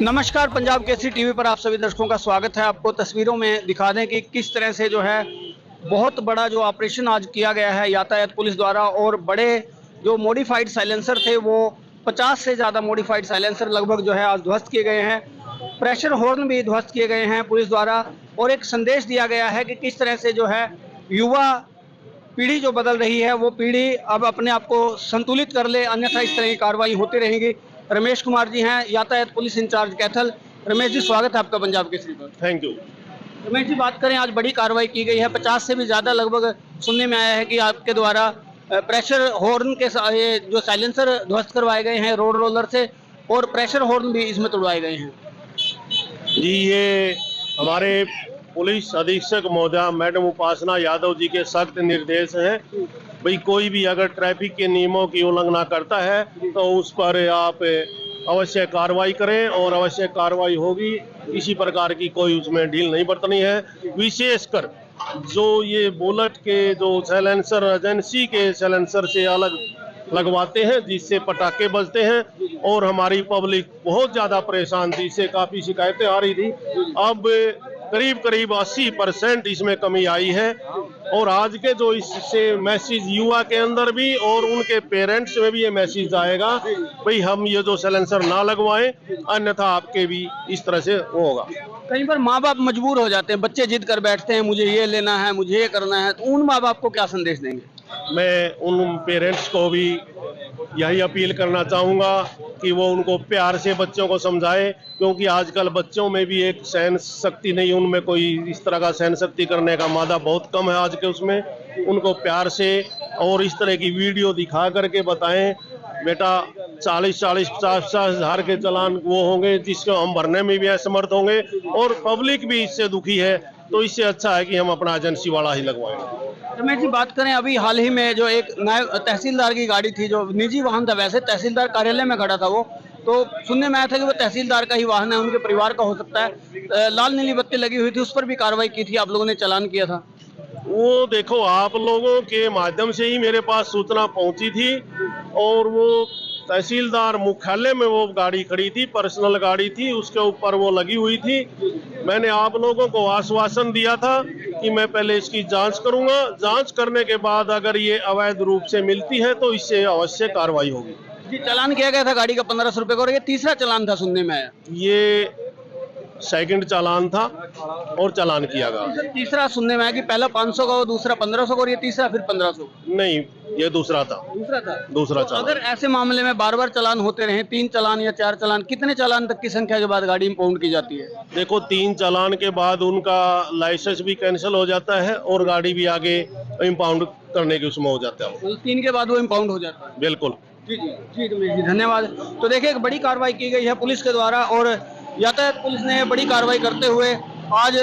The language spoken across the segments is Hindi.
नमस्कार, पंजाब केसरी टीवी पर आप सभी दर्शकों का स्वागत है। आपको तस्वीरों में दिखा दें कि किस तरह से जो है बहुत बड़ा जो ऑपरेशन आज किया गया है यातायात पुलिस द्वारा, और बड़े जो मॉडिफाइड साइलेंसर थे वो 50 से ज़्यादा मॉडिफाइड साइलेंसर लगभग जो है आज ध्वस्त किए गए हैं। प्रेशर हॉर्न भी ध्वस्त किए गए हैं पुलिस द्वारा, और एक संदेश दिया गया है कि किस तरह से जो है युवा पीढ़ी जो बदल रही है वो पीढ़ी अब अपने आप को संतुलित कर ले, अन्यथा इस तरह की कार्रवाई होती रहेगी। रमेश कुमार जी हैं यातायात पुलिस इंचार्ज कैथल। रमेश जी, स्वागत है आपका पंजाब केसरी पर। Thank you. रमेश जी, बात करें, आज बड़ी कार्रवाई की गई है। 50 से भी ज़्यादा लगभग सुनने में आया है कि आपके द्वारा प्रेशर हॉर्न के ये जो साइलेंसर ध्वस्त करवाए गए हैं रोड रोलर से, और प्रेशर हॉर्न भी इसमें तोड़वाए गए हैं। जी, ये हमारे पुलिस अधीक्षक महोदया मैडम उपासना यादव जी के सख्त निर्देश हैं। भाई, कोई भी अगर ट्रैफिक के नियमों की उल्लंघना करता है तो उस पर आप अवश्य कार्रवाई करें, और अवश्य कार्रवाई होगी। किसी प्रकार की कोई उसमें ढील नहीं बरतनी है। विशेषकर जो ये बुलेट के जो साइलेंसर एजेंसी के साइलेंसर से अलग लगवाते हैं, जिससे पटाखे बजते हैं, और हमारी पब्लिक बहुत ज़्यादा परेशान थी, इससे काफ़ी शिकायतें आ रही थी। अब करीब 80% इसमें कमी आई है, और आज के जो इससे मैसेज युवा के अंदर भी और उनके पेरेंट्स में भी ये मैसेज आएगा, भाई हम ये जो साइलेंसर ना लगवाएं, अन्यथा आपके भी इस तरह से होगा। कई बार माँ बाप मजबूर हो जाते हैं, बच्चे जिद कर बैठते हैं मुझे ये लेना है, मुझे ये करना है, तो उन माँ बाप को क्या संदेश देंगे? मैं उन पेरेंट्स को भी यही अपील करना चाहूँगा कि वो उनको प्यार से बच्चों को समझाए, क्योंकि आजकल बच्चों में भी एक सहन शक्ति नहीं, उनमें कोई इस तरह का सहन शक्ति करने का मादा बहुत कम है आज के उसमें। उनको प्यार से और इस तरह की वीडियो दिखा करके बताएं, बेटा 40-50 हज़ार के चालान वो होंगे जिसको हम भरने में भी असमर्थ होंगे, और पब्लिक भी इससे दुखी है, तो इससे अच्छा है कि हम अपना एजेंसी वाला ही लगवाएं। रमेश जी, बात करें, अभी हाल ही में जो एक नायब तहसीलदार की गाड़ी थी, जो निजी वाहन था, वैसे तहसीलदार कार्यालय में खड़ा था वो, तो सुनने में आया था कि वो तहसीलदार का ही वाहन है, उनके परिवार का हो सकता है। लाल नीली बत्ती लगी हुई थी, उस पर भी कार्रवाई की थी, आप लोगों ने चालान किया था। वो देखो, आप लोगों के माध्यम से ही मेरे पास सूचना पहुंची थी, और वो तहसीलदार मुख्यालय में वो गाड़ी खड़ी थी, पर्सनल गाड़ी थी, उसके ऊपर वो लगी हुई थी। मैंने आप लोगों को आश्वासन दिया था कि मैं पहले इसकी जांच करूंगा, जांच करने के बाद अगर ये अवैध रूप से मिलती है तो इससे अवश्य कार्रवाई होगी। जी, चालान किया गया था गाड़ी का 1500 रुपये का, और ये तीसरा चालान था सुनने में आया। ये सेकंड चालान था और चालान किया गया। तीसरा सुनने में आया कि पहला 500 का, वो दूसरा 1500 का, और ये तीसरा फिर 1500। नहीं, ये दूसरा था। दूसरा तो चालान। अगर ऐसे मामले में बार बार चालान होते रहे, 3 चालान या 4 चालान, कितने चालान तक की संख्या के बाद गाड़ी इंपाउंड की जाती है? देखो, 3 चालान के बाद उनका लाइसेंस भी कैंसिल हो जाता है, और गाड़ी भी आगे इंपाउंड करने के उसमें हो जाता है। तो 3 के बाद वो इंपाउंड हो जाता है। बिल्कुल। जी जी जी रमेश जी, धन्यवाद। तो देखिए, एक बड़ी कार्रवाई की गई है पुलिस के द्वारा, और यातायात पुलिस ने बड़ी कार्रवाई करते हुए आज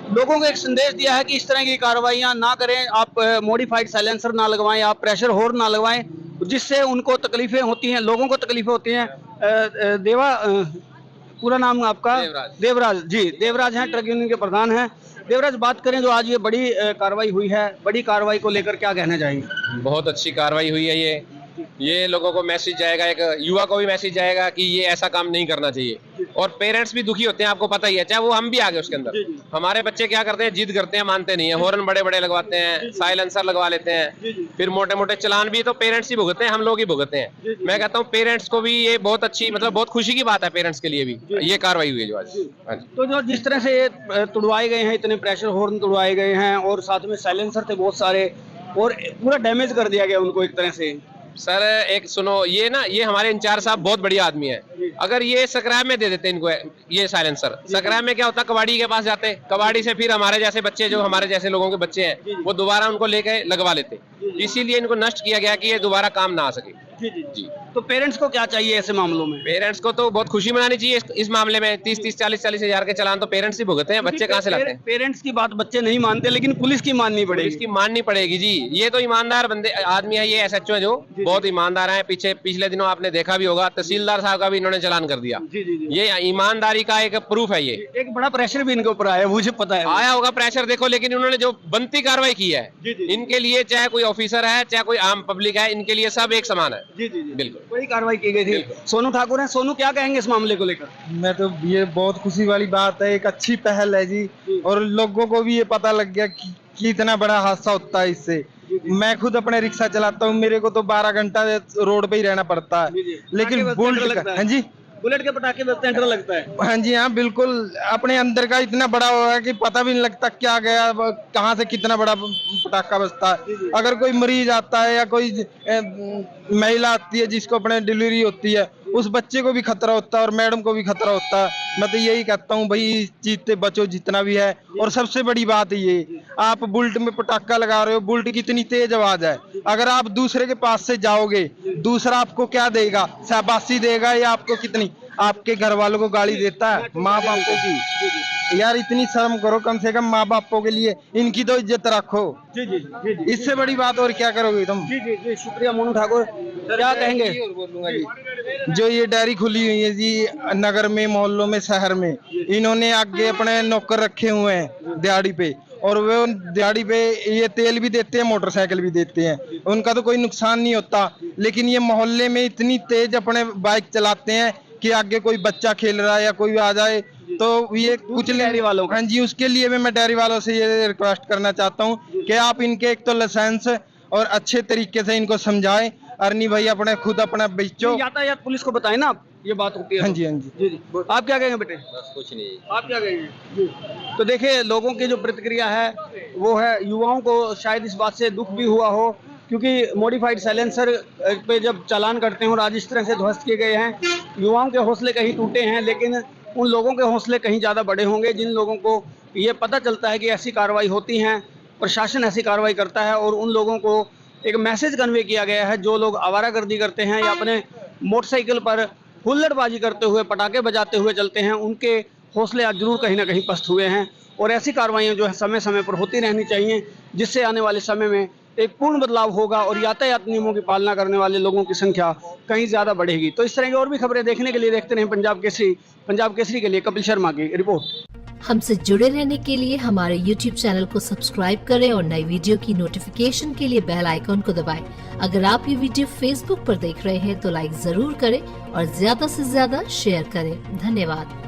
लोगों को एक संदेश दिया है कि इस तरह की कार्रवाइयां ना करें। आप मॉडिफाइड साइलेंसर ना लगवाएं, आप प्रेशर हॉर्न ना लगवाएं, जिससे उनको तकलीफें होती हैं, लोगों को तकलीफें होती हैं। पूरा नाम आपका? देवराज जी। देवराज हैं, ट्रक यूनियन के प्रधान हैं। देवराज, बात करें जो आज ये बड़ी कार्रवाई हुई है, बड़ी कार्रवाई को लेकर क्या कहना चाहेंगे? बहुत अच्छी कार्रवाई हुई है। ये लोगों को मैसेज जाएगा, एक युवा को भी मैसेज जाएगा कि ये ऐसा काम नहीं करना चाहिए। और पेरेंट्स भी दुखी होते हैं, आपको पता ही है, चाहे वो हम भी आगे उसके अंदर। हमारे बच्चे क्या करते हैं, जिद करते हैं, मानते नहीं है, हॉर्न बड़े बड़े लगवाते हैं, साइलेंसर लगवा लेते हैं, फिर मोटे मोटे चालान भी तो पेरेंट्स ही भुगतते हैं, हम लोग ही भुगतते हैं। मैं कहता हूँ पेरेंट्स को भी ये बहुत अच्छी, मतलब बहुत खुशी की बात है पेरेंट्स के लिए भी ये कार्रवाई हुई है जो आज। तो जो जिस तरह से ये तुड़वाए गए हैं, इतने प्रेशर हॉर्न तुड़वाए गए हैं, और साथ में साइलेंसर थे बहुत सारे, और पूरा डैमेज कर दिया गया उनको एक तरह से। सर एक सुनो, ये ना, ये हमारे इंचार्ज साहब बहुत बढ़िया आदमी है। अगर ये स्क्रैप में दे देते इनको ये साइलेंसर, स्क्रैप में क्या होता, कबाड़ी के पास जाते, कबाड़ी से फिर हमारे जैसे बच्चे, जो हमारे जैसे लोगों के बच्चे हैं, वो दोबारा उनको लेके लगवा लेते। इसीलिए इनको नष्ट किया गया कि ये दोबारा काम ना आ सके। जी। तो पेरेंट्स को क्या चाहिए ऐसे मामलों में? पेरेंट्स को तो बहुत खुशी मनानी चाहिए इस मामले में। 30-30, 40-40 हज़ार के चालान तो पेरेंट्स ही भुगतते हैं, बच्चे कहाँ से लाते हैं? पेरेंट्स की बात बच्चे नहीं मानते, लेकिन पुलिस की माननी पड़ेगी। पुलिस की माननी पड़ेगी जी। ये तो ईमानदार बंदे आदमी है, ये SHO है जो बहुत ईमानदार है। पिछले दिनों आपने देखा भी होगा, तहसीलदार साहब का भी इन्होंने चालान कर दिया। ये ईमानदारी का एक प्रूफ है। ये एक बड़ा प्रेशर भी इनके ऊपर आया, मुझे पता है, आया होगा प्रेशर, देखो, लेकिन उन्होंने जो बनती कार्रवाई की है इनके लिए, चाहे कोई ऑफिसर है चाहे कोई आम पब्लिक है, इनके लिए सब एक समान है। जी जी जी बिल्कुल। कोई कार्रवाई की गई थी। बिल्कुल। सोनू ठाकुर हैं, सोनू क्या कहेंगे इस मामले को लेकर? मैं तो ये बहुत खुशी वाली बात है, एक अच्छी पहल है जी। और लोगों को भी ये पता लग गया कि इतना बड़ा हादसा होता है इससे। मैं खुद अपने रिक्शा चलाता हूँ, मेरे को तो 12 घंटा रोड पे ही रहना पड़ता जी, जी। है, लेकिन पटाखे बजते बुलेट डर का, लगता है। हाँ जी, बुलेट के पटाखे बजते हैं, डर लगता है। हाँ जी, हाँ बिल्कुल। अपने अंदर का इतना बड़ा हुआ है कि पता भी नहीं लगता क्या गया, कहाँ से कितना बड़ा पटाखा बजता है। अगर कोई मरीज आता है या कोई महिला आती है जिसको अपने डिलीवरी होती है, उस बच्चे को भी खतरा होता है और मैडम को भी खतरा होता है। मैं तो यही कहता हूँ भाई, इस चीज से बचो जितना भी है। और सबसे बड़ी बात ये, आप बुलेट में पटाखा लगा रहे हो, बुलेट की इतनी तेज आवाज है, अगर आप दूसरे के पास से जाओगे, दूसरा आपको क्या देगा? शाबाशी देगा या आपको कितनी? आपके घर वालों को गाली देता है, माँ बापों की। यार इतनी शर्म करो कम से कम, माँ बापों के लिए इनकी तो इज्जत रखो। जी जी जी जी इससे बड़ी बात और क्या करोगे तुम? जी जी जी शुक्रिया मोनू ठाकुर। क्या कहेंगे? बोलूंगा जी, जो ये डेयरी खुली हुई है जी नगर में, मोहल्लों में, शहर में, इन्होंने आगे अपने नौकर रखे हुए हैं दिहाड़ी पे, और वो दिहाड़ी पे ये तेल भी देते हैं, मोटरसाइकिल भी देते हैं, उनका तो कोई नुकसान नहीं होता। लेकिन ये मोहल्ले में इतनी तेज अपने बाइक चलाते हैं कि आगे कोई बच्चा खेल रहा है या कोई आ जाए तो ये कुछ डेयरी वालों का। हाँ जी, उसके लिए भी मैं डेयरी वालों से ये रिक्वेस्ट करना चाहता हूँ कि आप इनके एक तो लाइसेंस और अच्छे तरीके से इनको समझाएं, अर्नी भाई अपने खुद अपना बेचो। यातायात पुलिस को बताएं ना, आप ये बात होती है। हाँ जी, हाँ जी, जी जी आप क्या कहेंगे बेटे? बस कुछ नहीं। आप क्या कहेंगे? जी तो देखिए, लोगों की जो प्रतिक्रिया है वो है, युवाओं को शायद इस बात से दुख भी हुआ हो, क्योंकि मॉडिफाइड साइलेंसर पे जब चालान करते हैं और आज इस तरह से ध्वस्त किए गए हैं, युवाओं के हौसले कहीं टूटे हैं, लेकिन उन लोगों के हौसले कहीं ज़्यादा बड़े होंगे जिन लोगों को ये पता चलता है कि ऐसी कार्रवाई होती हैं, प्रशासन ऐसी कार्रवाई करता है, और उन लोगों को एक मैसेज कन्वे किया गया है। जो लोग आवारागर्दी करते हैं या अपने मोटरसाइकिल पर हुल्लड़बाजी करते हुए, पटाखे बजाते हुए चलते हैं, उनके हौसले आज जरूर कहीं ना कहीं पस्त हुए हैं। और ऐसी कार्रवाइयाँ जो है समय समय पर होती रहनी चाहिए, जिससे आने वाले समय में एक पूर्ण बदलाव होगा और यातायात नियमों की पालना करने वाले लोगों की संख्या कहीं ज़्यादा बढ़ेगी। तो इस तरह की और भी खबरें देखने के लिए देखते रहें पंजाब केसरी। पंजाब केसरी के लिए कपिल शर्मा की रिपोर्ट। हमसे जुड़े रहने के लिए हमारे YouTube चैनल को सब्सक्राइब करें और नई वीडियो की नोटिफिकेशन के लिए बेल आइकॉन को दबाएं। अगर आप ये वीडियो Facebook पर देख रहे हैं तो लाइक जरूर करें और ज्यादा से ज्यादा शेयर करें। धन्यवाद।